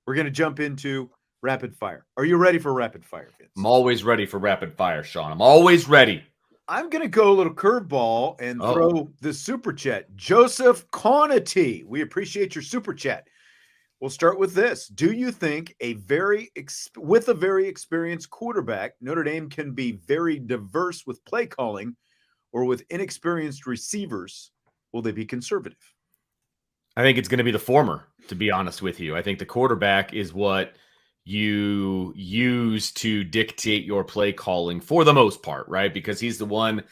We're going to jump into rapid fire. Are you ready for rapid fire, Vince? I'm always ready for rapid fire, Sean. I'm always ready. I'm going to go a little curveball and throw the super chat. Joseph Conity, we appreciate your super chat. We'll start with this. Do you think with a very experienced quarterback, Notre Dame can be very diverse with play calling, or with inexperienced receivers, will they be conservative? I think it's going to be the former, to be honest with you. I think the quarterback is what you use to dictate your play calling for the most part, right? Because he's the one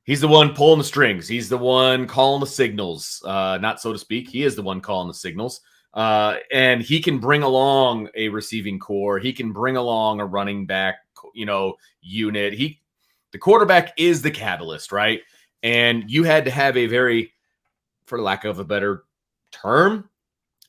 pulling the strings. He's the one calling the signals, not so to speak. He is the one calling the signals. And he can bring along a receiving core. He can bring along a running back, unit. The quarterback is the catalyst, right? And you had to have a very, for lack of a better term,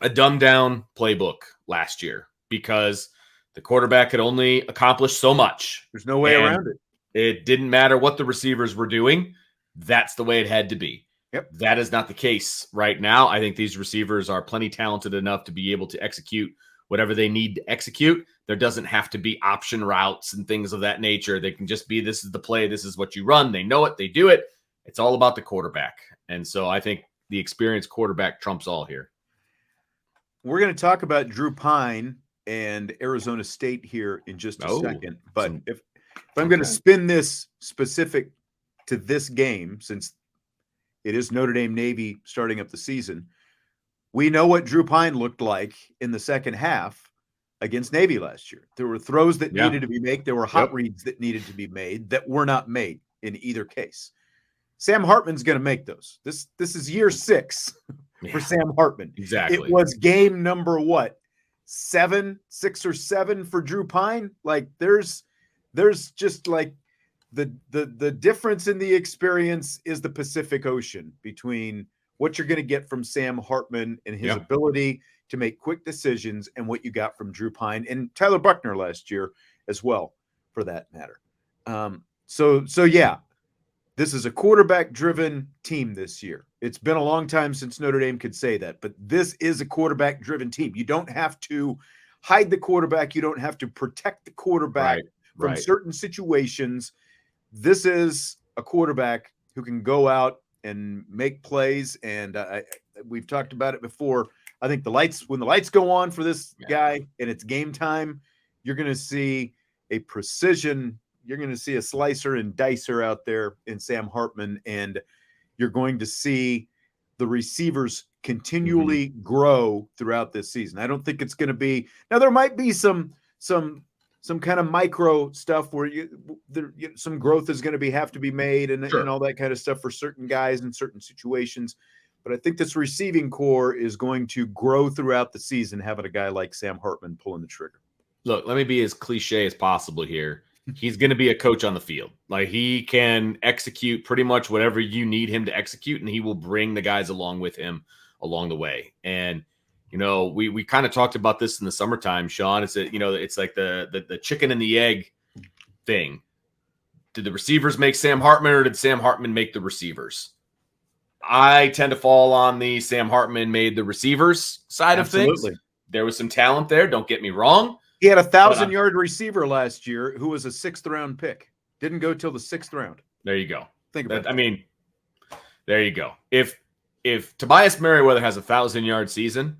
a dumbed down playbook last year because the quarterback could only accomplish so much. There's no way around it. It didn't matter what the receivers were doing. That's the way it had to be. Yep. That is not the case right now. I think these receivers are plenty talented enough to be able to execute whatever they need to execute. There doesn't have to be option routes and things of that nature. They can just be, this is the play. This is what you run. They know it. They do it. It's all about the quarterback. And so I think the experienced quarterback trumps all here. We're going to talk about Drew Pyne and Arizona State here in just a second. But if I'm going to spin this specific to this game, since it is Notre Dame Navy starting up the season, we know what Drew Pyne looked like in the second half against Navy last year. There were throws that needed to be made. There were hot reads that needed to be made that were not made in either case. Sam Hartman's going to make those. This is year 6 for Sam Hartman. Exactly. It was game number 6 or 7 for Drew Pyne. Like there's just like the difference in the experience is the Pacific Ocean between what you're going to get from Sam Hartman and his ability to make quick decisions and what you got from Drew Pyne and Tyler Buckner last year as well, for that matter. So yeah, this is a quarterback-driven team this year. It's been a long time since Notre Dame could say that, but this is a quarterback-driven team. You don't have to hide the quarterback. You don't have to protect the quarterback from certain situations. This is a quarterback who can go out and make plays, and we've talked about it before. I think when the lights go on for this guy and it's game time, you're going to see a precision. You're going to see a slicer and dicer out there in Sam Hartman, and you're going to see the receivers continually grow throughout this season. I don't think it's going to be – now there might be some kind of micro stuff where some growth is going to have to be made and all that kind of stuff for certain guys in certain situations. But I think this receiving core is going to grow throughout the season, having a guy like Sam Hartman pulling the trigger. Look, let me be as cliche as possible here. He's going to be a coach on the field. Like he can execute pretty much whatever you need him to execute, and he will bring the guys along with him along the way. And we kind of talked about this in the summertime, Sean. It's it's like the chicken and the egg thing. Did the receivers make Sam Hartman, or did Sam Hartman make the receivers? I tend to fall on the Sam Hartman made the receivers side of things. There was some talent there. Don't get me wrong. He had a 1,000-yard receiver last year who was a 6th-round pick. Didn't go till the 6th round. There you go. Think about that. I mean, there you go. If Tobias Merriweather has a 1,000-yard season,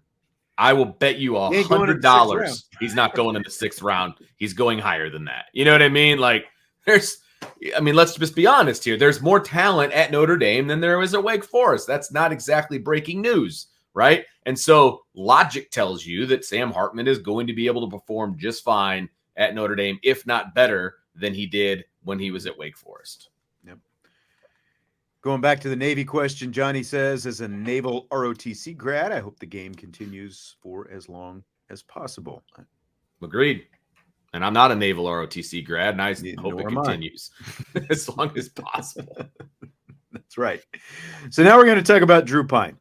I will bet you $100 he's not going in the 6th round. He's going higher than that. You know what I mean? Like let's just be honest here. There's more talent at Notre Dame than there is at Wake Forest. That's not exactly breaking news, right? And so logic tells you that Sam Hartman is going to be able to perform just fine at Notre Dame, if not better than he did when he was at Wake Forest. Yep. Going back to the Navy question, Johnny says, as a Naval ROTC grad, I hope the game continues for as long as possible. Agreed. And I'm not a Naval ROTC grad, and I hope it continues as long as possible. That's right. So now we're going to talk about Drew Pyne.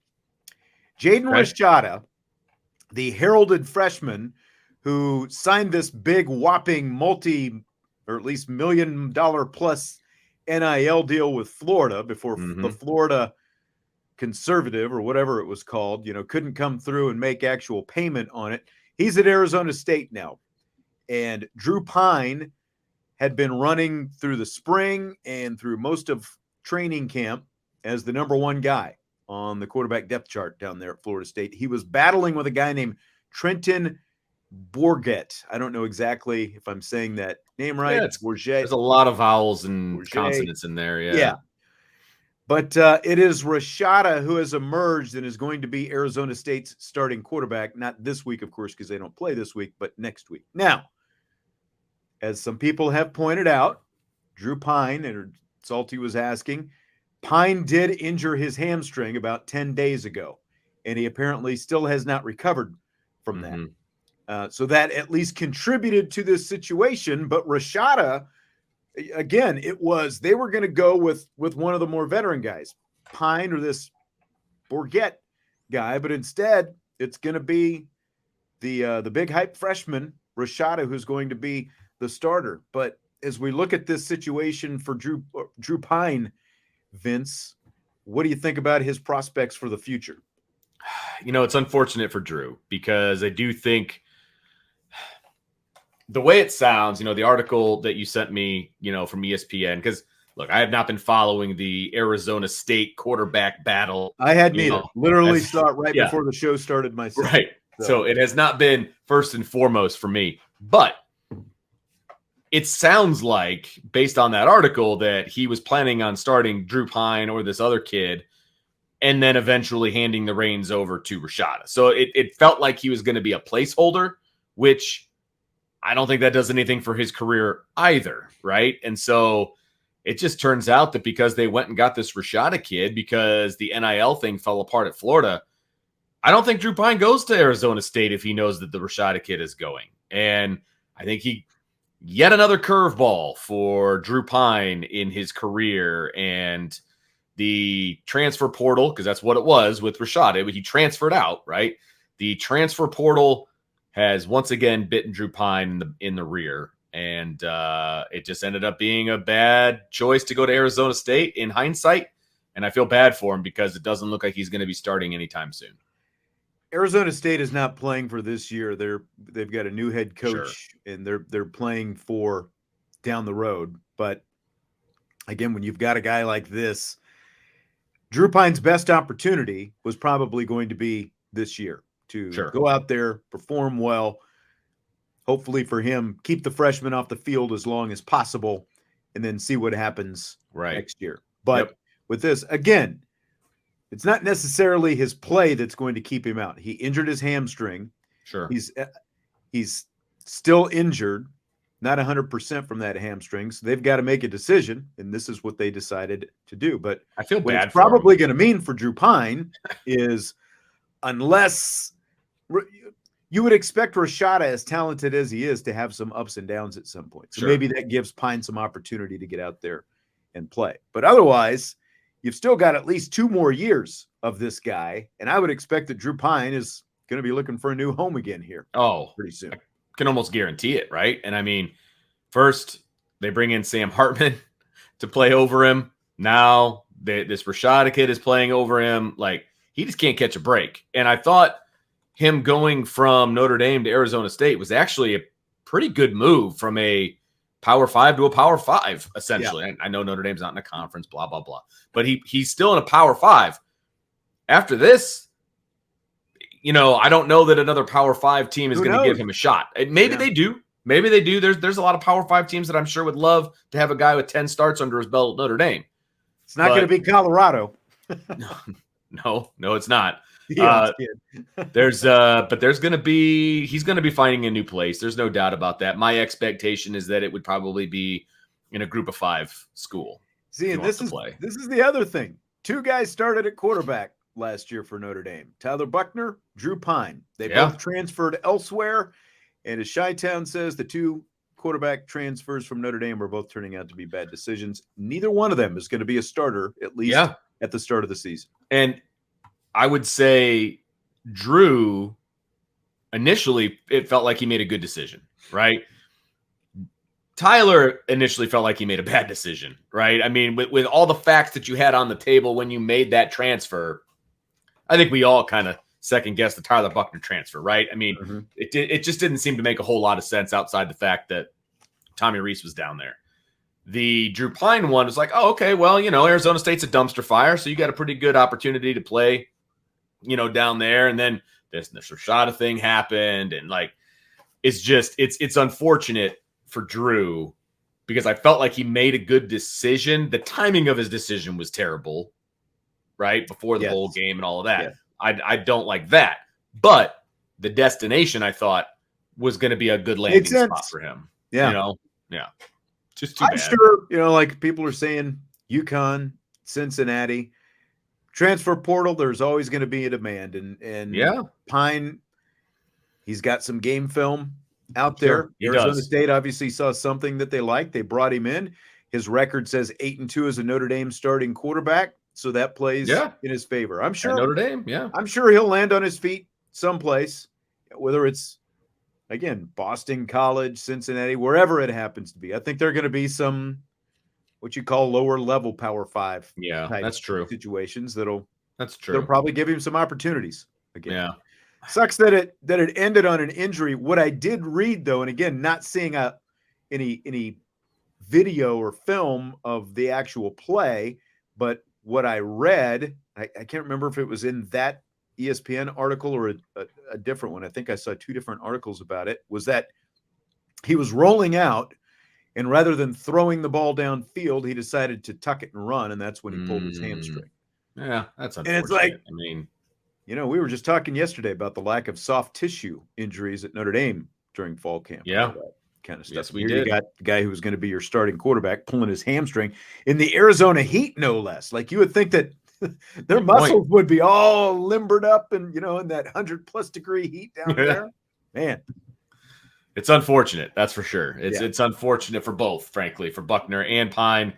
Jaden Rashada, the heralded freshman who signed this big whopping or at least $1 million plus NIL deal with Florida before the Florida conservative or whatever it was called, couldn't come through and make actual payment on it. he's at Arizona State now. And Drew Pyne had been running through the spring and through most of training camp as the number one guy on the quarterback depth chart down there at Florida State. He was battling with a guy named Trenton Bourget. I don't know exactly if I'm saying that name right. Yeah, Bourget. there's a lot of vowels and Bourget. consonants in there. Yeah. But it is Rashada who has emerged and is going to be Arizona State's starting quarterback. Not this week, of course, because they don't play this week, but next week. Now, as some people have pointed out, Drew Pyne, and Salty was asking, Pyne did injure his hamstring about 10 days ago, and he apparently still has not recovered from that. So that at least contributed to this situation. But Rashada, again, they were going to go with one of the more veteran guys, Pyne or this Bourget guy, but instead it's going to be the big hype freshman Rashada who's going to be the starter. But as we look at this situation for Drew Pyne, Vince, what do you think about his prospects for the future? It's unfortunate for Drew because I do think the way it sounds, the article that you sent me, from ESPN, because look, I have not been following the Arizona State quarterback battle. I hadn't either. Literally saw it before the show started myself. Right. So it has not been first and foremost for me. But it sounds like, based on that article, that he was planning on starting Drew Pyne or this other kid and then eventually handing the reins over to Rashada. So it felt like he was going to be a placeholder, which I don't think that does anything for his career either, right? And so it just turns out that because they went and got this Rashada kid because the NIL thing fell apart at Florida, I don't think Drew Pyne goes to Arizona State if he knows that the Rashada kid is going. And I think yet another curveball for Drew Pyne in his career, and the transfer portal, because that's what it was with Rashada. He transferred out, right? The transfer portal has once again bitten Drew Pyne in the rear, and it just ended up being a bad choice to go to Arizona State in hindsight. And I feel bad for him because it doesn't look like he's going to be starting anytime soon. Arizona State is not playing for this year. They've got a new head coach, and they're playing for down the road. But again, when you've got a guy like this, Drew Pyne's best opportunity was probably going to be this year to go out there, perform well, hopefully for him, keep the freshman off the field as long as possible, and then see what happens next year. But with this, again, it's not necessarily his play that's going to keep him out. He injured his hamstring. Sure. He's still injured, not 100% from that hamstring. So they've got to make a decision, and this is what they decided to do. But I feel what bad it's probably going to mean for Drew Pyne is, unless you would expect Rashada, as talented as he is, to have some ups and downs at some point. So maybe that gives Pyne some opportunity to get out there and play. But otherwise, you've still got at least 2 more years of this guy, and I would expect that Drew Pyne is going to be looking for a new home again here. Pretty soon. I can almost guarantee it, right? And I mean, first they bring in Sam Hartman to play over him. Now this Rashada kid is playing over him. Like, he just can't catch a break. And I thought him going from Notre Dame to Arizona State was actually a pretty good move from a Power 5 to a Power 5, essentially. Yeah. I know Notre Dame's not in a conference, blah, blah, blah. But he's still in a Power 5. After this, I don't know that another Power 5 team is going to give him a shot. Maybe they do. Maybe they do. There's a lot of Power 5 teams that I'm sure would love to have a guy with 10 starts under his belt at Notre Dame. It's not going to be Colorado. No, it's not. Yeah, but he's going to be finding a new place. There's no doubt about that. My expectation is that it would probably be in a group of 5 school. See, and this is the other thing. 2 guys started at quarterback last year for Notre Dame. Tyler Buckner, Drew Pyne. They both transferred elsewhere. And as Chi-Town says, the 2 quarterback transfers from Notre Dame are both turning out to be bad decisions. Neither one of them is going to be a starter, at least at the start of the season. And I would say Drew, initially, it felt like he made a good decision, right? Tyler initially felt like he made a bad decision, right? I mean, with all the facts that you had on the table when you made that transfer, I think we all kind of second guess the Tyler Buchner transfer, right? I mean, it just didn't seem to make a whole lot of sense outside the fact that Tommy Rees was down there. The Drew Pyne one was like, oh, okay, well, Arizona State's a dumpster fire, so you got a pretty good opportunity to play, down there. And then this Rashada thing happened, and like, it's unfortunate for Drew because I felt like he made a good decision. The timing of his decision was terrible, right? Before the bowl game and all of that. Yes. I don't like that. But the destination, I thought, was going to be a good landing spot for him. Yeah. Yeah. Just too bad. Sure, like people are saying UConn, Cincinnati, transfer portal, there's always going to be a demand. And Pyne, he's got some game film out there. Arizona State obviously saw something that they liked. They brought him in. His record says 8-2 as a Notre Dame starting quarterback. So that plays in his favor. I'm sure Notre Dame, I'm sure he'll land on his feet someplace, whether it's again, Boston College, Cincinnati, wherever it happens to be. I think there are going to be some what you call lower level Power 5. Yeah, that's true. Situations they'll probably give him some opportunities again. Yeah. Sucks that it ended on an injury. What I did read though, and again, not seeing any video or film of the actual play, but what I read, I can't remember if it was in that ESPN article or a different one. I think I saw two different articles about it, was that he was rolling out and rather than throwing the ball downfield, he decided to tuck it and run. And that's when he pulled his hamstring. Yeah. That's unfortunate. And it's like, I mean, we were just talking yesterday about the lack of soft tissue injuries at Notre Dame during fall camp. Yeah. That kind of stuff. Yes, we Here did. You got the guy who was going to be your starting quarterback pulling his hamstring in the Arizona heat, no less. Like you would think that their muscles would be all limbered up and, in that 100+ degree heat down there. Man. It's unfortunate. That's for sure. It's unfortunate for both, frankly, for Buchner and Pyne,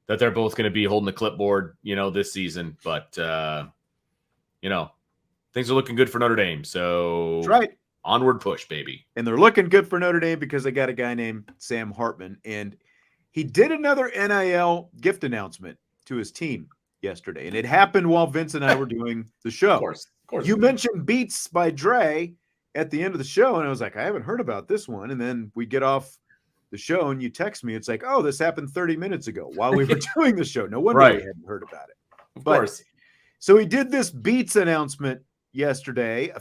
that they're both going to be holding the clipboard, this season. But, things are looking good for Notre Dame. So that's right. Onward push, baby. And they're looking good for Notre Dame because they got a guy named Sam Hartman. And he did another NIL gift announcement to his team yesterday. And it happened while Vince and I were doing the show. Of course. You mentioned Beats by Dre at the end of the show. And I was like, I haven't heard about this one. And then we get off the show and you text me. It's like, oh, this happened 30 minutes ago while we were doing the show. No wonder we hadn't heard about it. Of course. So he did this Beats announcement yesterday,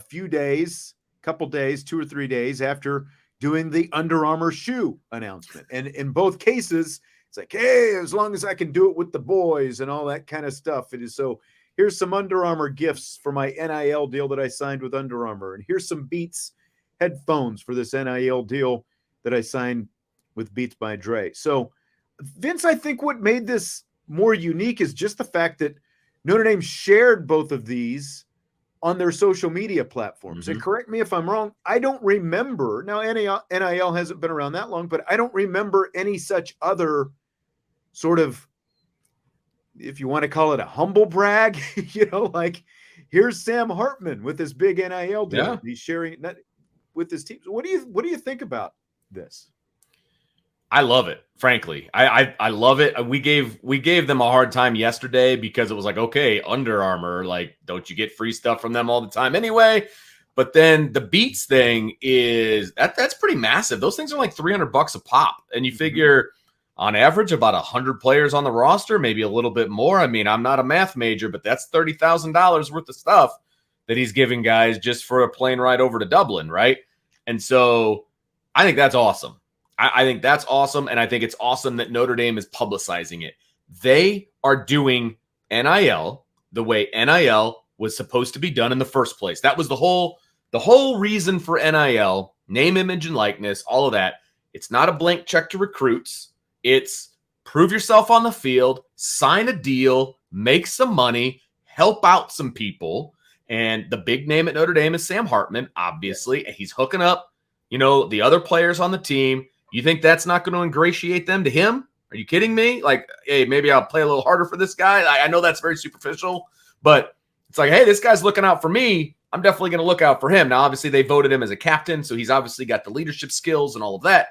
couple days, 2 or 3 days after doing the Under Armour shoe announcement. And in both cases, it's like, hey, as long as I can do it with the boys and all that kind of stuff. It is so here's some Under Armour gifts for my NIL deal that I signed with Under Armour. And here's some Beats headphones for this NIL deal that I signed with Beats by Dre. So Vince, I think what made this more unique is just the fact that Notre Dame shared both of these on their social media platforms. And correct me if I'm wrong, I don't remember, now NIL hasn't been around that long, but I don't remember any such other sort of, if you want to call it a humble brag, like here's Sam Hartman with this big NIL deal. Yeah. He's sharing that with his team. What do you think about this? I love it, frankly. I love it. We gave them a hard time yesterday because it was like, okay, Under Armour, like, don't you get free stuff from them all the time anyway? But then the Beats thing is that's pretty massive. Those things are like $300 a pop, and you figure on average about 100 players on the roster, maybe a little bit more. I mean, I'm not a math major, but that's $30,000 worth of stuff that he's giving guys just for a plane ride over to Dublin, right? And so I think that's awesome. I think that's awesome, and I think it's awesome that Notre Dame is publicizing it. They are doing NIL the way NIL was supposed to be done in the first place. That was the whole reason for NIL, name, image, and likeness, all of that. It's not a blank check to recruits. It's prove yourself on the field, sign a deal, make some money, help out some people. And the big name at Notre Dame is Sam Hartman, obviously, and he's hooking up, the other players on the team. You think that's not going to ingratiate them to him? Are you kidding me? Like, hey, maybe I'll play a little harder for this guy. I know that's very superficial, but it's like, hey, this guy's looking out for me. I'm definitely going to look out for him. Now, obviously, they voted him as a captain, so he's obviously got the leadership skills and all of that.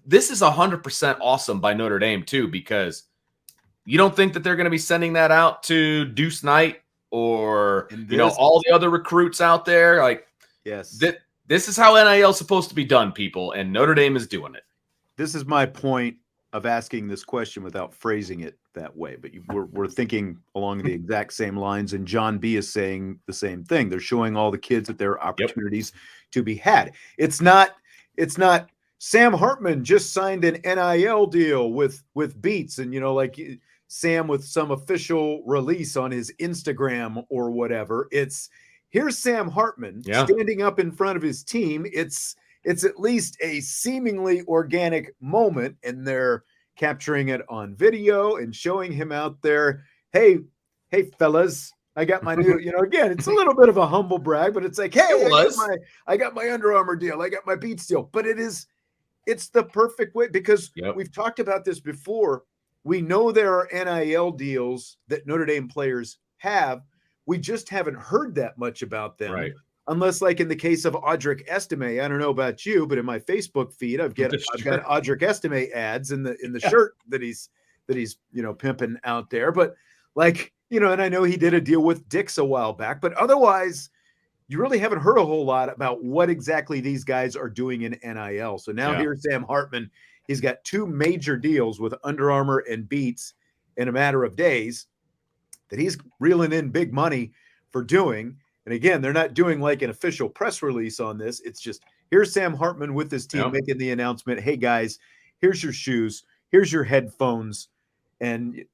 This is 100% awesome by Notre Dame, too, because you don't think that they're going to be sending that out to Deuce Knight or, And all the other recruits out there. Like, yes, this is how NIL is supposed to be done, people. And Notre Dame is doing it. this is my point of asking this question without phrasing it that way, but we're thinking along the exact same lines. And John B is saying the same thing. They're showing all the kids that there are opportunities to be had. It's not Sam Hartman just signed an NIL deal with Beats, and like Sam with some official release on his Instagram or whatever. Here's Sam Hartman standing up in front of his team. It's at least a seemingly organic moment, and they're capturing it on video and showing him out there. Hey, fellas, I got my new, again, it's a little bit of a humble brag, but it's like, hey, I got my Under Armour deal. I got my Beats deal. But it's the perfect way, because we've talked about this before. We know there are NIL deals that Notre Dame players have. We just haven't heard that much about them. Right. Unless, like in the case of Audric Estime, I don't know about you, but in my Facebook feed, I've got Audric Estime ads in the shirt that he's pimping out there. But and I know he did a deal with Dick's a while back, but otherwise, you really haven't heard a whole lot about what exactly these guys are doing in NIL. So now here's Sam Hartman. He's got 2 major deals with Under Armour and Beats in a matter of days that he's reeling in big money for doing. And again, they're not doing like an official press release on this. It's just, here's Sam Hartman with his team making the announcement. Hey guys, here's your shoes. Here's your headphones. And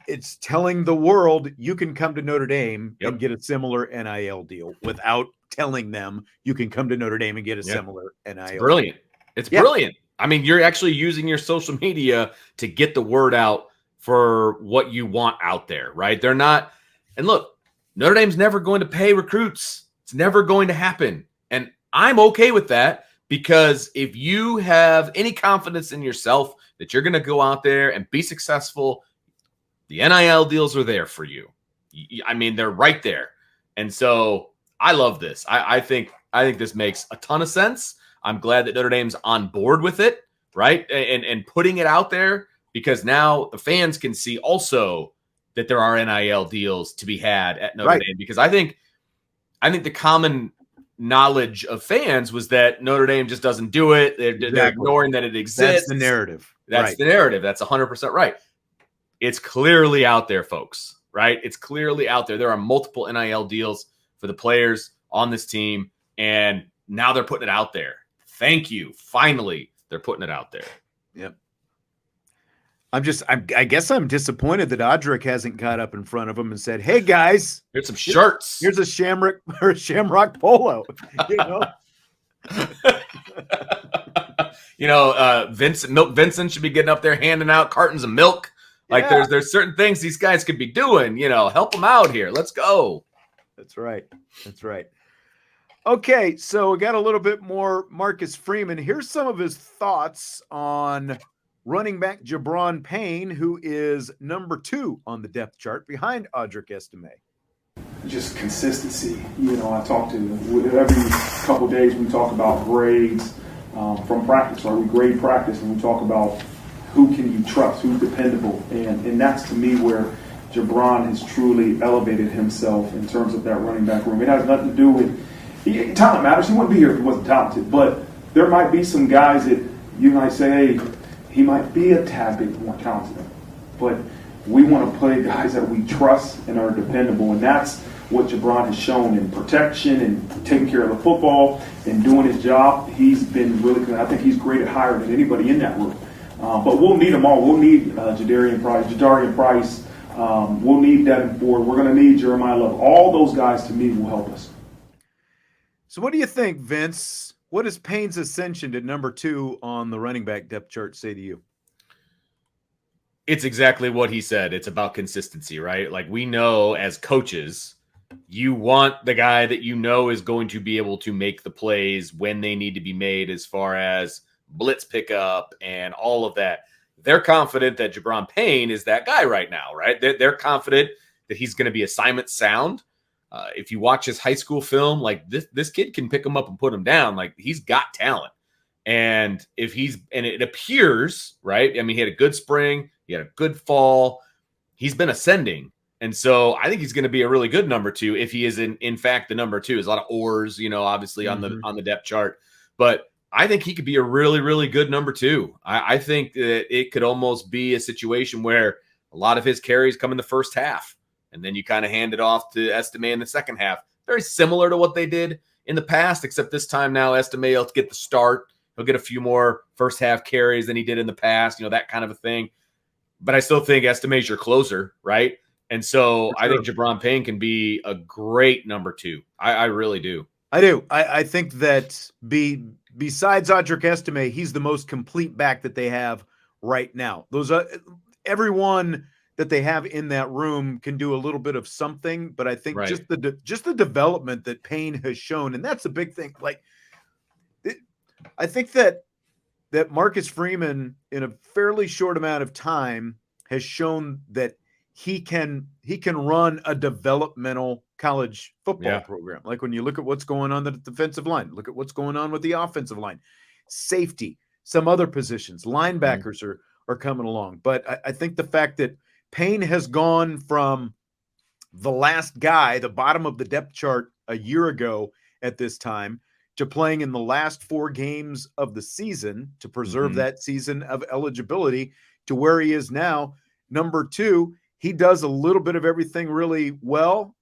it's telling the world you can come to Notre Dame and get a similar NIL deal without telling them you can come to Notre Dame and get a similar NIL. It's brilliant. It's brilliant. I mean, you're actually using your social media to get the word out for what you want out there, right? They're not, and look, Notre Dame's never going to pay recruits. It's never going to happen. And I'm okay with that, because if you have any confidence in yourself that you're going to go out there and be successful, the NIL deals are there for you. I mean, they're right there. And so I love this. I think this makes a ton of sense. I'm glad that Notre Dame's on board with it, right? And putting it out there, because now the fans can see also that there are NIL deals to be had at Notre Dame. Because I think the common knowledge of fans was that Notre Dame just doesn't do it. They're ignoring that it exists. That's the narrative. That's the narrative. That's 100% right. It's clearly out there, folks, right? It's clearly out there. There are multiple NIL deals for the players on this team, and now they're putting it out there. Thank you. Finally, they're putting it out there. Yep. I guess I'm disappointed that Audric hasn't got up in front of him and said, hey guys, here's some shirts. Here's a Shamrock polo. Vincent should be getting up there handing out cartons of milk. Like there's certain things these guys could be doing, help them out here. Let's go. That's right. Okay, so we got a little bit more Marcus Freeman. Here's some of his thoughts on running back Gi'Bran Payne, who is number 2 on the depth chart behind Audric Estime. Just consistency. I talk to every couple of days. We talk about grades from practice, or we grade practice, and we talk about who can you trust, who's dependable, and that's to me where Gi'Bran has truly elevated himself in terms of that running back room. It has nothing to do with talent matters. He wouldn't be here if he wasn't talented, but there might be some guys that you might say, hey, he might be a tad bit more talented, but we want to play guys that we trust and are dependable, and that's what Gi'Bran has shown in protection and taking care of the football and doing his job. He's been really good. I think he's graded higher than anybody in that room. But we'll need them all. We'll need Jadarian Price. We'll need Devin Ford. We're going to need Jeremiah Love. All those guys, to me, will help us. So what do you think, Vince? What does Payne's ascension to number 2 on the running back depth chart say to you? It's exactly what he said. It's about consistency, right? Like, we know as coaches, you want the guy that is going to be able to make the plays when they need to be made, as far as blitz pickup and all of that. They're confident that Gi'Bran Payne is that guy right now, right? They're confident that he's going to be assignment sound. If you watch his high school film, like this kid can pick him up and put him down. Like, he's got talent. And it appears, right? I mean, he had a good spring. He had a good fall. He's been ascending. And so I think he's going to be a really good number 2 if he is in fact the number 2. There's a lot of ors, obviously on the depth chart, but I think he could be a really, really good number 2. I think that it could almost be a situation where a lot of his carries come in the first half, and then you kind of hand it off to Estime in the second half. Very similar to what they did in the past, except this time now Estime will get the start. He'll get a few more first half carries than he did in the past, that kind of a thing. But I still think Estime's your closer, right? And so I think Gi'Bran Payne can be a great number 2. I really do. I do. I think that besides Audric Estime, he's the most complete back that they have right now. Those are everyone that they have in that room can do a little bit of something, but I think just the development that Payne has shown, and that's the big thing. Like, I think that Marcus Freeman in a fairly short amount of time has shown that he can run a developmental college football program. Like when you look at what's going on the defensive line, look at what's going on with the offensive line, safety, some other positions, linebackers are coming along. But I think the fact that Payne has gone from the last guy, the bottom of the depth chart a year ago at this time, to playing in the last 4 games of the season to preserve that season of eligibility, to where he is now, number 2. He does a little bit of everything really well,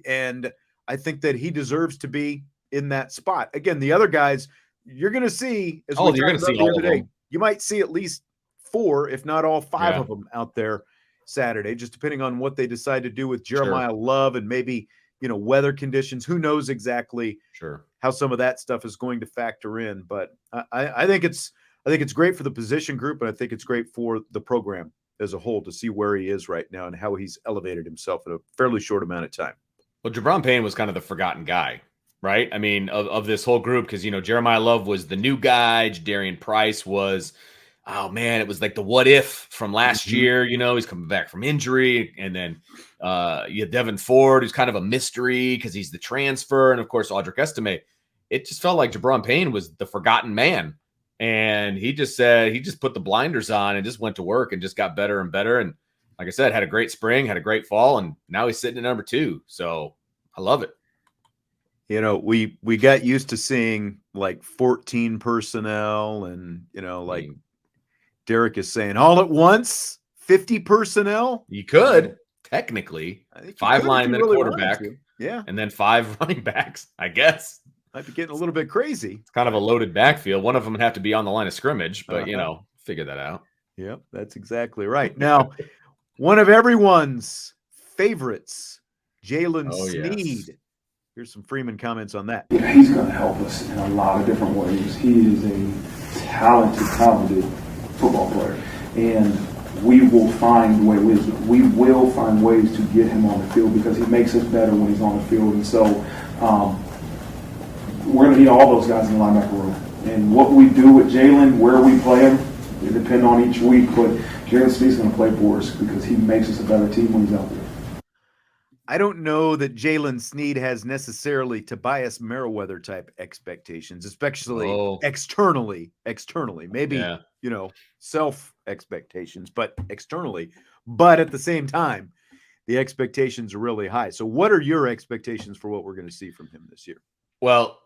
and I think that he deserves to be in that spot. Again, the other guys you're going to see, as you're going to see all of them. You might see at least 4, if not all 5 of them out there Saturday, just depending on what they decide to do with Jeremiah Love and maybe, weather conditions. Who knows exactly how some of that stuff is going to factor in. But I think it's great for the position group, and I think it's great for the program as a whole to see where he is right now and how he's elevated himself in a fairly short amount of time. Well, Gi'Bran Payne was kind of the forgotten guy, right? I mean, of this whole group, because, Jeremiah Love was the new guy. Jadarian Price was, it was like the what if from last year. He's coming back from injury. And then you have Devin Ford, who's kind of a mystery because he's the transfer. And, of course, Audric Estime. It just felt like Gi'Bran Payne was the forgotten man. And he just put the blinders on and just went to work and just got better and better. And like I said, had a great spring, had a great fall, and now he's sitting at number 2. So I love it. We got used to seeing like 14 personnel and, like Derek is saying all at once, 50 personnel. You could technically, I think 5 linemen, really quarterback, and then 5 running backs, I guess. Might be getting a little bit crazy. It's kind of a loaded backfield. One of them would have to be on the line of scrimmage, but figure that out. Yep, that's exactly right. Now, one of everyone's favorites, Jaylen Sneed. Yes. Here's some Freeman comments on that. Yeah, he's going to help us in a lot of different ways. He is a talented football player, and we will find ways to get him on the field because he makes us better when he's on the field. And so we're going to need all those guys in the linebacker room. And what we do with Jaylen, where we play him, it depends on each week. But Jalen Sneed's going to play for us because he makes us a better team when he's out there. I don't know that Jalen Sneed has necessarily Tobias Merriweather type expectations, especially externally. Maybe, self expectations, but externally. But at the same time, the expectations are really high. So what are your expectations for what we're going to see from him this year? Well,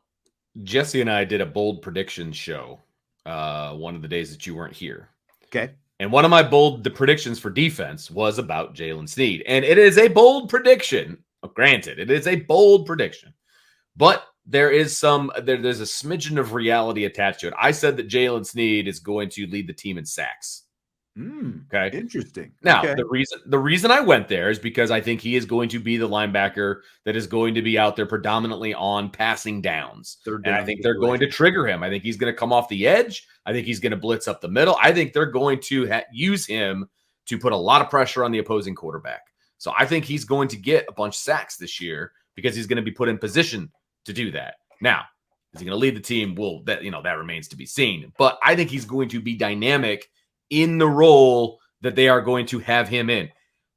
Jesse and I did a bold predictions show one of the days that you weren't here. Okay. And one of my bold predictions for defense was about Jalen Sneed. And it is a bold prediction. Granted, it is a bold prediction. But there's a smidgen of reality attached to it. I said that Jalen Sneed is going to lead the team in sacks. Okay. Interesting. Now, the reason I went there is because I think he is going to be the linebacker that is going to be out there predominantly on passing downs. And I think they're going to trigger him. I think he's going to come off the edge. I think he's going to blitz up the middle. I think they're going to use him to put a lot of pressure on the opposing quarterback. So I think he's going to get a bunch of sacks this year because he's going to be put in position to do that. Now, is he going to lead the team? Well, that remains to be seen. But I think he's going to be dynamic in the role that they are going to have him in.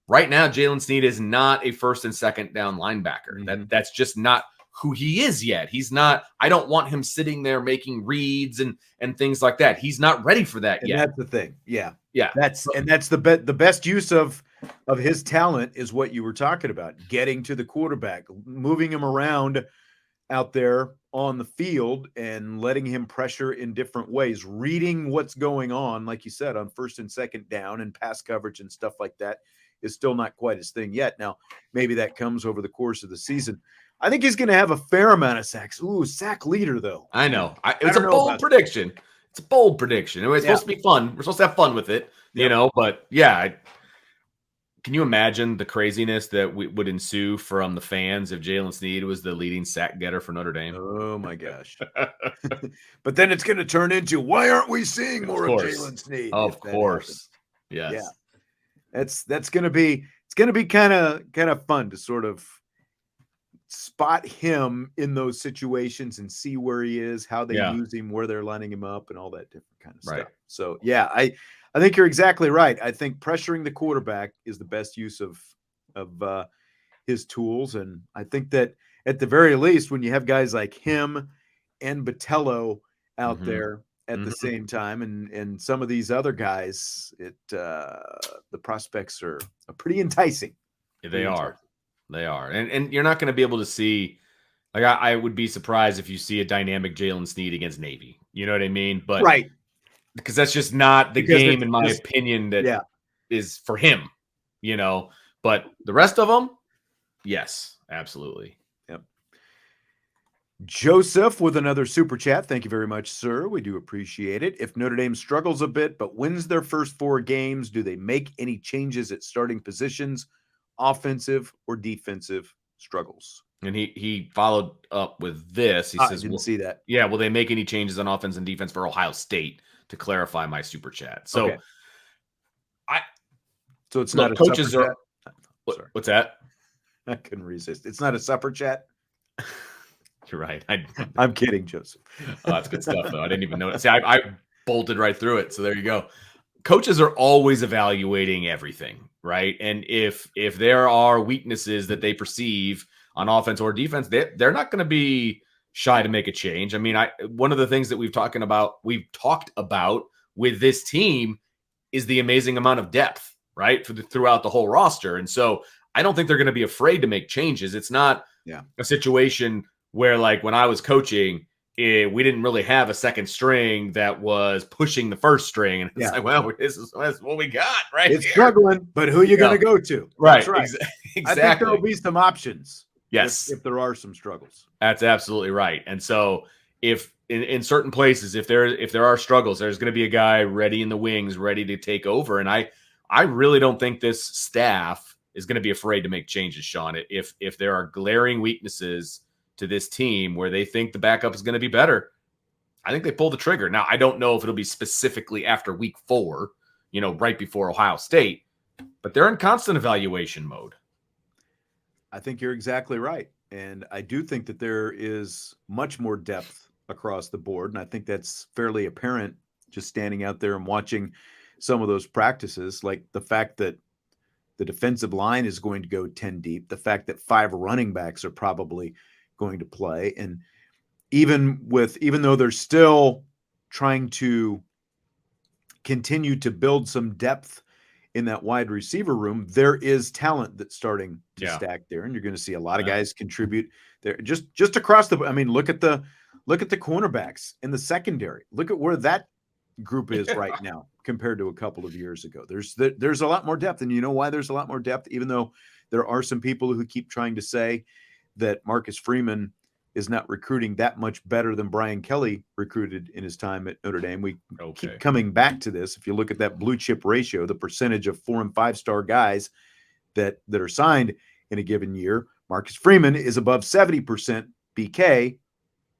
Right now, Jalen Sneed is not a first and second down linebacker. That's just not who he is yet. He's not. I don't want him sitting there making reads and things like that. He's not ready for that yet. That's the thing. Yeah. Yeah. That's the best use of of his talent is what you were talking about, getting to the quarterback, moving him around out there on the field and letting him pressure in different ways, reading what's going on, like you said, on first and second down and pass coverage and stuff like that is still not quite his thing yet. Now, maybe that comes over the course of the season. I think he's going to have a fair amount of sacks. Ooh, sack leader, though. I know. It's a bold prediction. It's a bold prediction. It's supposed to be fun. We're supposed to have fun with it, you know, but yeah. Can you imagine the craziness that would ensue from the fans if Jalen Sneed was the leading sack getter for Notre Dame? Oh, my gosh. But then it's going to turn into, why aren't we seeing more of Jalen Sneed? Of course. Yes. Yeah. That's going to be, it's going to be kind of fun to sort of spot him in those situations and see where he is, how they use him, where they're lining him up, and all that different kind of stuff. So, yeah, I think you're exactly right. I think pressuring the quarterback is the best use of his tools. And I think that at the very least, when you have guys like him and Botello out there at the same time, and some of these other guys, the prospects are pretty enticing. Yeah, they are. They are. And you're not going to be able to see, like, I would be surprised if you see a dynamic Jaylen Sneed against Navy. You know what I mean? But because that's just not the game, in my opinion, that is for him, you know. But the rest of them, yes, absolutely. Yep. Joseph with another super chat. Thank you very much, sir. We do appreciate it. If Notre Dame struggles a bit but wins their first 4 games, do they make any changes at starting positions, offensive or defensive struggles? And he followed up with this. He says, I didn't see that. Yeah, will they make any changes on offense and defense for Ohio State? To clarify my super chat. So so it's not a coaches supper chat? What's that? I couldn't resist. It's not a supper chat. You're right. I'm kidding, Joseph. Oh, that's good stuff, though. I didn't even notice. See, I bolted right through it. So there you go. Coaches are always evaluating everything, right? And if there are weaknesses that they perceive on offense or defense, they're not going to be shy to make a change. I mean, one of the things that we've talked about with this team is the amazing amount of depth, right, throughout the whole roster. And so I don't think they're going to be afraid to make changes. It's not a situation where, like, when I was coaching, we didn't really have a second string that was pushing the first string. And it's like, well, this is what we got, right? It's struggling, but who are you going to go to? Right. That's right. Exactly. I think there'll be some options. Yes. If there are some struggles. That's absolutely right. And so if in certain places, if there are struggles, there's going to be a guy ready in the wings, ready to take over. And I really don't think this staff is going to be afraid to make changes, Sean. If there are glaring weaknesses to this team where they think the backup is going to be better, I think they pull the trigger. Now, I don't know if it'll be specifically after week 4, you know, right before Ohio State, but they're in constant evaluation mode. I think you're exactly right. And I do think that there is much more depth across the board. And I think that's fairly apparent just standing out there and watching some of those practices, like the fact that the defensive line is going to go 10 deep, the fact that 5 running backs are probably going to play. And even though they're still trying to continue to build some depth in that wide receiver room, there is talent that's starting to stack there, and you're going to see a lot of guys contribute there. Just across the, I mean, look at the cornerbacks in the secondary. Look at where that group is right now compared to a couple of years ago. There's a lot more depth, and you know why there's a lot more depth, even though there are some people who keep trying to say that Marcus Freeman is not recruiting that much better than Brian Kelly recruited in his time at Notre Dame. We keep coming back to this. If you look at that blue chip ratio, the percentage of 4- and 5-star guys that are signed in a given year, Marcus Freeman is above 70% BK.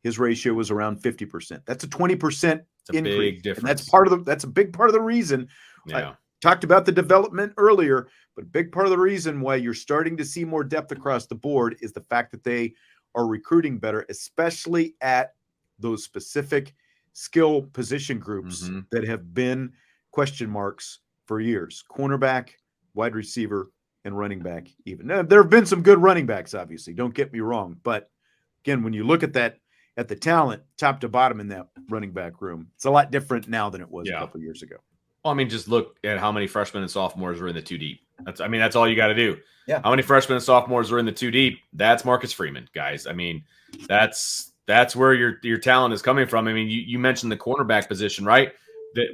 His ratio was around 50%. That's a 20% increase. Big difference. And that's a big part of the reason. I talked about the development earlier, but a big part of the reason why you're starting to see more depth across the board is the fact that they are recruiting better, especially at those specific skill position groups that have been question marks for years: cornerback, wide receiver, and running back. Even now, there have been some good running backs, obviously, don't get me wrong, but again, when you look at that, at the talent top to bottom in that running back room, it's a lot different now than it was a couple of years ago. Well, I mean, just look at how many freshmen and sophomores are in the 2 deep, That's all you got to do. Yeah. How many freshmen and sophomores are in the 2 deep? That's Marcus Freeman, guys. I mean, that's where your talent is coming from. I mean, you mentioned the cornerback position, right?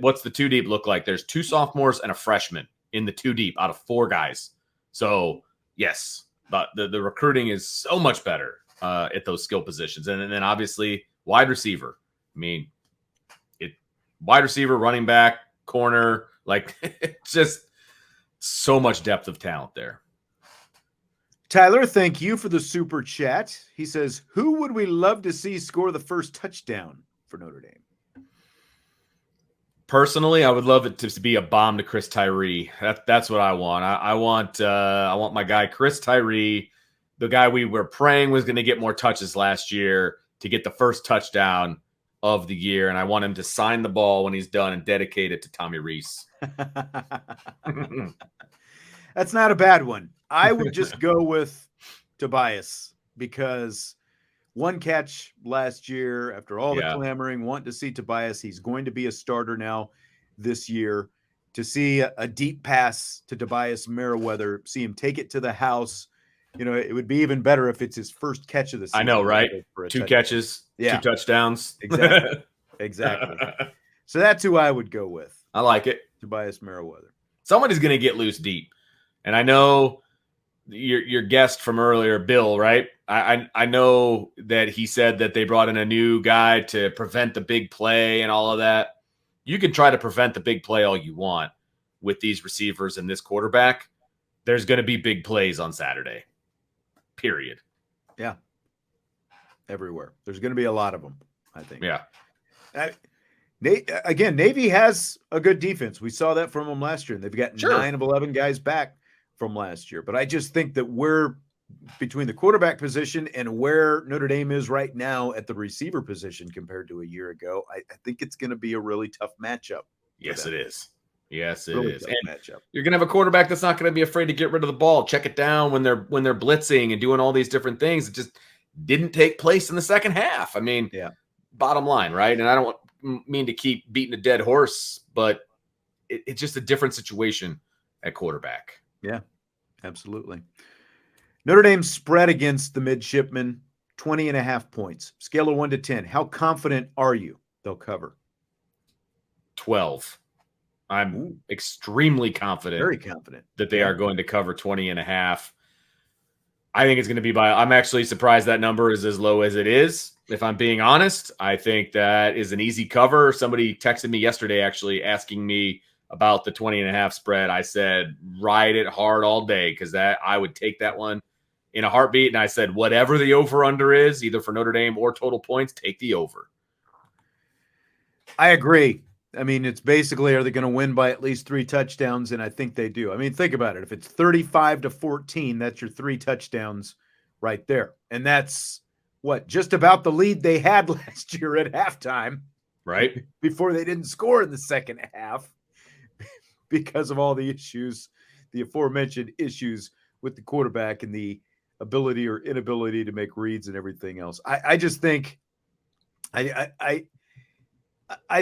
What's the 2 deep look like? There's 2 sophomores and a freshman in the 2 deep out of 4 guys. So yes, but the recruiting is so much better at those skill positions, and then obviously wide receiver. I mean, wide receiver, running back, corner, like it's just so much depth of talent there. Tyler, thank you for the super chat. He says, who would we love to see score the first touchdown for Notre Dame? Personally, I would love it to be a bomb to Chris Tyree. That's what I want. I want my guy Chris Tyree, the guy we were praying was going to get more touches last year, to get the first touchdown of the year, and I want him to sign the ball when he's done and dedicate it to Tommy Rees. That's not a bad one. I would just go with Tobias, because one catch last year after all the clamoring, want to see Tobias. He's going to be a starter now this year. To see a deep pass to Tobias Merriweather, see him take it to the house. You know, it would be even better if it's his first catch of the season. I know, right? 2 catches, 2 touchdowns. Exactly. So that's who I would go with. I like it. Tobias Merriweather. Somebody's going to get loose deep. And I know your guest from earlier, Bill, right? I know that he said that they brought in a new guy to prevent the big play and all of that. You can try to prevent the big play all you want with these receivers and this quarterback. There's going to be big plays on Saturday. Period. Yeah. Everywhere. There's going to be a lot of them, I think. Yeah. Again, Navy has a good defense. We saw that from them last year. And they've got 9 of 11 guys back from last year. But I just think that we're between the quarterback position and where Notre Dame is right now at the receiver position compared to a year ago, I think it's going to be a really tough matchup. Yes, it is. Yes, it really is. And matchup. You're going to have a quarterback that's not going to be afraid to get rid of the ball, check it down when they're blitzing and doing all these different things. It just didn't take place in the second half. I mean, bottom line, right? And I don't mean to keep beating a dead horse, but it's just a different situation at quarterback. Yeah, absolutely. Notre Dame spread against the midshipmen, 20.5 points. Scale of 1 to 10. How confident are you they'll cover? 12. I'm extremely confident. Very confident. That they are going to cover 20.5. I think it's going to be I'm actually surprised that number is as low as it is. If I'm being honest, I think that is an easy cover. Somebody texted me yesterday actually asking me about the 20.5 spread. I said, ride it hard all day, because I would take that one in a heartbeat. And I said, whatever the over-under is, either for Notre Dame or total points, take the over. I agree. I mean, it's basically, are they going to win by at least 3 touchdowns? And I think they do. I mean, think about it. If it's 35-14, that's your 3 touchdowns right there. And that's just about the lead they had last year at halftime. Right. Before they didn't score in the second half because of all the issues, the aforementioned issues with the quarterback and the ability or inability to make reads and everything else. I just think I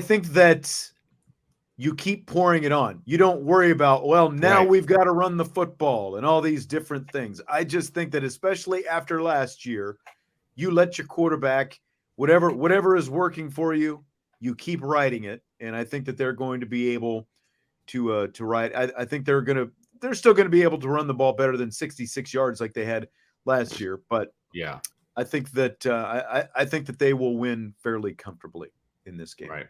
think that you keep pouring it on. You don't worry about, now we've got to run the football and all these different things. I just think that especially after last year, you let your quarterback, whatever is working for you, you keep riding it. And I think that they're going to be able to ride. I think they're still going to be able to run the ball better than 66 yards like they had last year. But yeah, I think that I think that they will win fairly comfortably in this game. Right.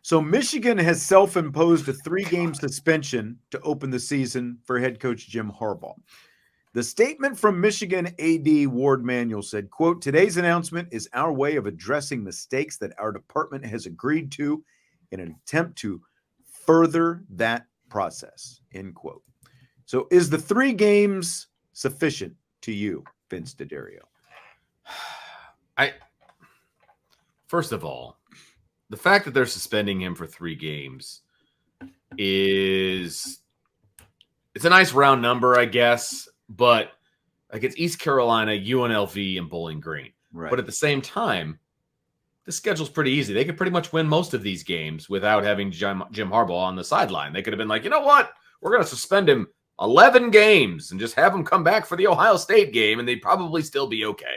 So Michigan has self-imposed a 3-game suspension to open the season for head coach Jim Harbaugh. The statement from Michigan AD Ward Manuel said, quote, "Today's announcement is our way of addressing mistakes that our department has agreed to in an attempt to further that process," end quote. So is the 3 games sufficient to you, Vince D'Addario? First of all, the fact that they're suspending him for 3 games it's a nice round number, I guess, but like it's East Carolina, UNLV, and Bowling Green. Right. But at the same time, the schedule's pretty easy. They could pretty much win most of these games without having Jim Harbaugh on the sideline. They could have been like, you know what? we're going to suspend him 11 games and just have him come back for the Ohio State game, and they'd probably still be okay.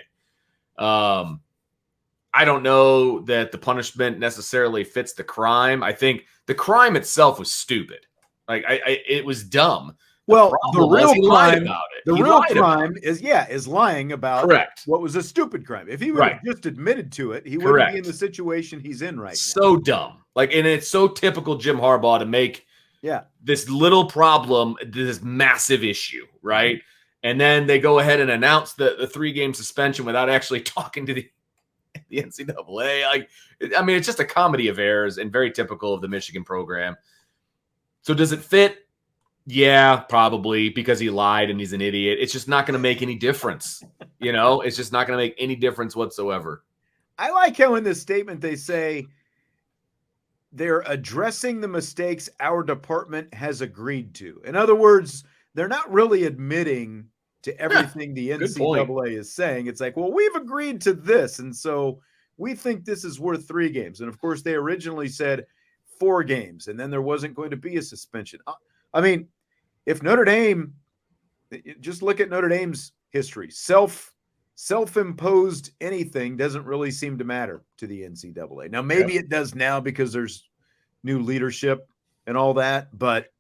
I don't know that the punishment necessarily fits the crime. I think the crime itself was stupid. Like it was dumb. Well, the real crime about it. The real crime is lying about Correct. what was a stupid crime. If he would have just admitted to it, he wouldn't be in the situation he's in right now. So dumb. Like, and it's so typical Jim Harbaugh to make this little problem this massive issue, right? And then they go ahead and announce the 3-game suspension without actually talking to the NCAA. Like, I mean, it's just a comedy of errors and very typical of the Michigan program. So does it fit? Yeah, probably, because he lied and he's an idiot. It's just not going to make any difference. It's just not going to make any difference whatsoever. I like how in this statement they say they're addressing the mistakes our department has agreed to. In other words, they're not really admitting to everything the NCAA is saying. It's like, well, we've agreed to this, and so we think this is worth 3 games. And, of course, they originally said 4 games, and then there wasn't going to be a suspension. I mean, if Notre Dame – just look at Notre Dame's history. Self-imposed anything doesn't really seem to matter to the NCAA. Now, maybe it does now because there's new leadership and all that, but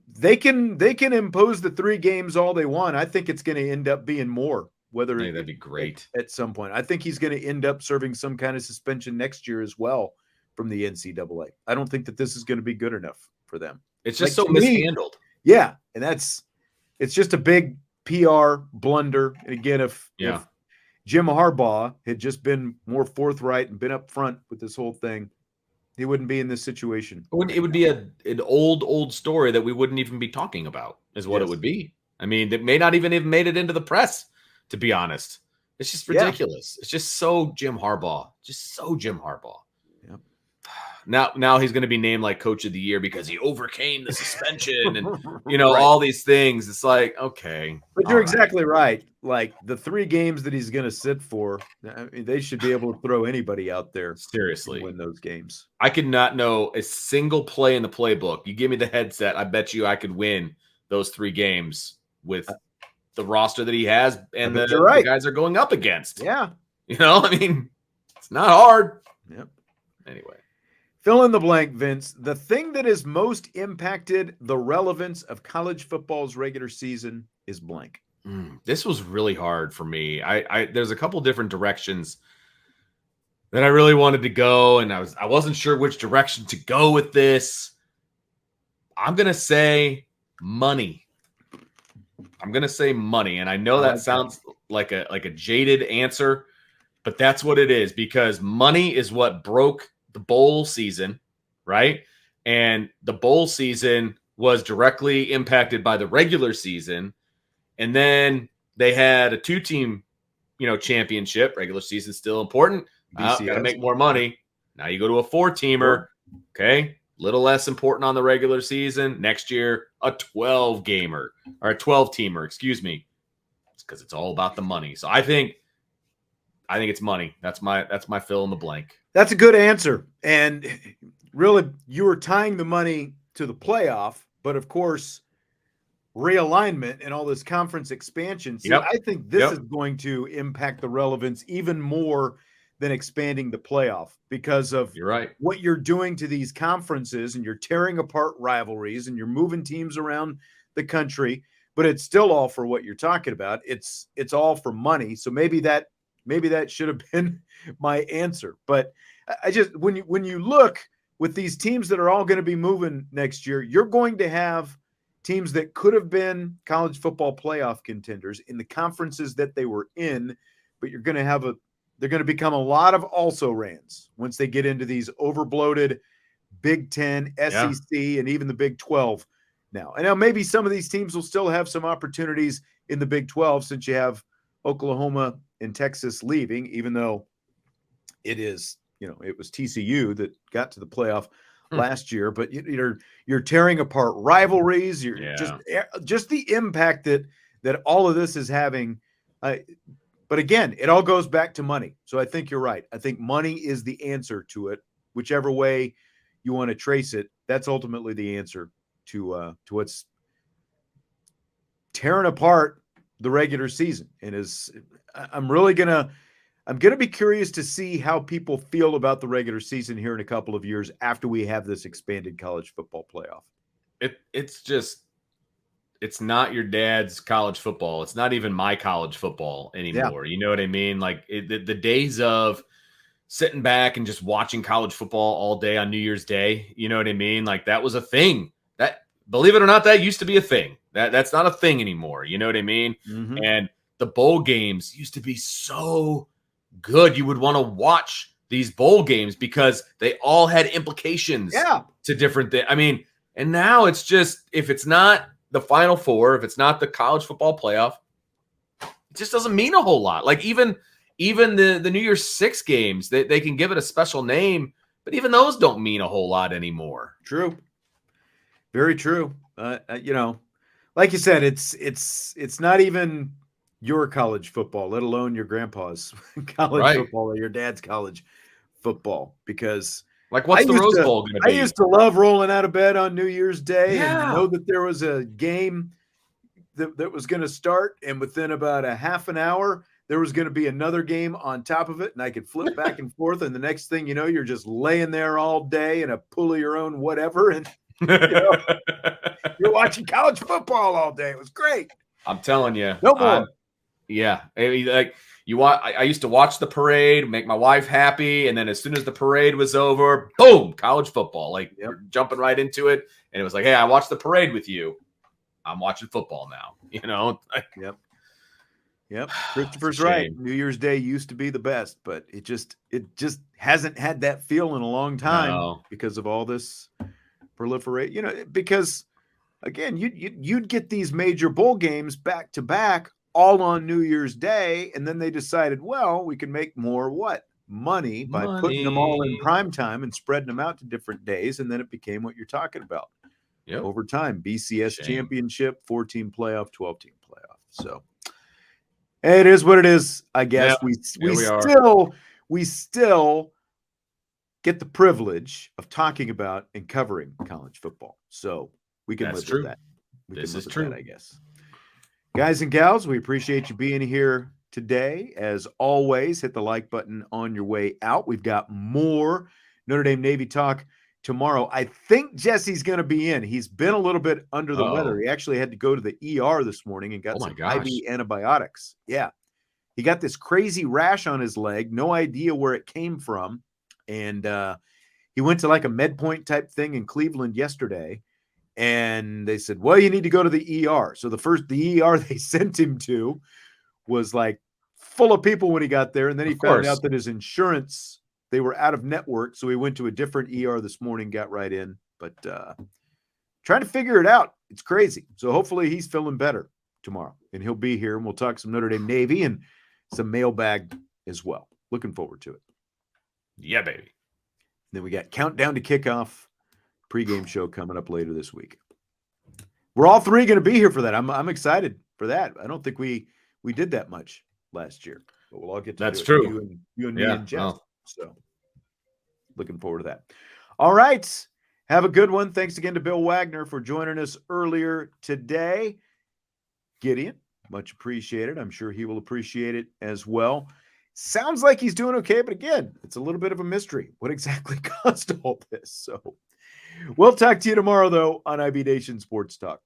they can impose the 3 games all they want. I think it's going to end up being more. That'd be great at some point. I think he's going to end up serving some kind of suspension next year as well from the NCAA. I don't think that this is going to be good enough for them. It's just so mishandled. Yeah, and it's just a big PR blunder. And again, if Jim Harbaugh had just been more forthright and been up front with this whole thing, he wouldn't be in this situation. It would be an old story that we wouldn't even be talking about, is what it would be. I mean, it may not even have made it into the press, to be honest. It's just ridiculous. It's just so Jim Harbaugh. Yep. Now he's going to be named like Coach of the Year because he overcame the suspension and all these things. It's like, okay, but you're exactly right. Like the 3 games that he's going to sit for, I mean, they should be able to throw anybody out there. Seriously, win those games. I could not know a single play in the playbook. You give me the headset, I bet you I could win those 3 games with the roster that he has and the guys are going up against. Yeah, I mean, it's not hard. Yep. Anyway. Fill in the blank, Vince. The thing that has most impacted the relevance of college football's regular season is blank. This was really hard for me. There's a couple different directions that I really wanted to go, and I wasn't sure which direction to go with this. I'm gonna say money. And I know that sounds like a jaded answer, but that's what it is, because money is what broke the bowl season, right? And the bowl season was directly impacted by the regular season. And then they had a 2-team, championship. Regular season still important. Got to make more money. Now you go to a 4-teamer. Okay. Little less important on the regular season. Next year, a 12-gamer or a 12-teamer, excuse me. It's because it's all about the money. So I think it's money. That's my fill in the blank. That's a good answer. And really, you were tying the money to the playoff, but of course, realignment and all this conference expansion. See, I think this is going to impact the relevance even more than expanding the playoff because of what you're doing to these conferences, and you're tearing apart rivalries and you're moving teams around the country, but it's still all for what you're talking about. It's all for money. So maybe that should have been my answer. But I just, when you look with these teams that are all going to be moving next year, you're going to have teams that could have been college football playoff contenders in the conferences that they were in, but they're going to become a lot of also-rans once they get into these overbloated Big Ten, SEC, and even the Big 12 now. And now maybe some of these teams will still have some opportunities in the Big 12 since you have Oklahoma and Texas leaving, even though it is, it was TCU that got to the playoff last year. But you're tearing apart rivalries. You're just the impact that all of this is having. But again, it all goes back to money. So I think you're right. I think money is the answer to it. Whichever way you want to trace it, that's ultimately the answer to what's tearing apart the regular season. And I'm gonna be curious to see how people feel about the regular season here in a couple of years after we have this expanded college football playoff. It's not your dad's college football. It's not even my college football anymore. Yeah. You know what I mean? Like the days of sitting back and just watching college football all day on New Year's Day. You know what I mean? Like that was a thing. That, believe it or not, that used to be a thing. That's not a thing anymore. You know what I mean? Mm-hmm. And the bowl games used to be so good. You would want to watch these bowl games because they all had implications to different things. I mean, and now it's just, if it's not the Final Four, if it's not the college football playoff, it just doesn't mean a whole lot. Like even the New Year's Six games, they can give it a special name, but even those don't mean a whole lot anymore. True. Very true. Like you said, it's not even your college football, let alone your grandpa's college football or your dad's college football, because like what's the Rose Bowl going to be? I used to love rolling out of bed on New Year's Day and know that there was a game that was going to start, and within about a half an hour, there was going to be another game on top of it, and I could flip back and forth, and the next thing you know, you're just laying there all day in a pull of your own whatever, and you're watching college football all day. It was great. I'm telling you. No more. Like I used to watch the parade, make my wife happy, and then as soon as the parade was over, boom, college football. Like you're jumping right into it, and it was like, hey, I watched the parade with you. I'm watching football now. Yep. Christopher's right. New Year's Day used to be the best, but it just hasn't had that feel in a long time because of all this proliferate. Because again, you'd get these major bowl games back to back, all on New Year's Day, and then they decided, well, we can make more money by putting them all in prime time and spreading them out to different days, and then it became what you're talking about. Over time, BCS championship, 14 playoff, 12-team playoff. So it is what it is, I guess. We still get the privilege of talking about and covering college football. So we can live with that. This is true, I guess. Guys and gals, we appreciate you being here today. As always, hit the like button on your way out. We've got more Notre Dame Navy talk tomorrow. I think Jesse's going to be in. He's been a little bit under the weather. He actually had to go to the ER this morning and got some IV antibiotics. Yeah. He got this crazy rash on his leg. No idea where it came from. And he went to like a MedPoint type thing in Cleveland yesterday. And they said, well, you need to go to the ER. So the ER they sent him to was like full of people when he got there. And then he found out that his insurance, they were out of network. So he went to a different ER this morning, got right in. But trying to figure it out. It's crazy. So hopefully he's feeling better tomorrow. And he'll be here. And we'll talk some Notre Dame Navy and some mailbag as well. Looking forward to it. Yeah, baby. Then we got Countdown to Kickoff pregame show coming up later this week. We're all three going to be here for that. I'm excited for that. I don't think we did that much last year, but we'll all get to That's do it. true. You and me and Jeff. So looking forward to that. All right. Have a good one. Thanks again to Bill Wagner for joining us earlier today. Gideon, much appreciated. I'm sure he will appreciate it as well. Sounds like he's doing okay, but again, it's a little bit of a mystery. What exactly caused all this? So we'll talk to you tomorrow, though, on IB Nation Sports Talk.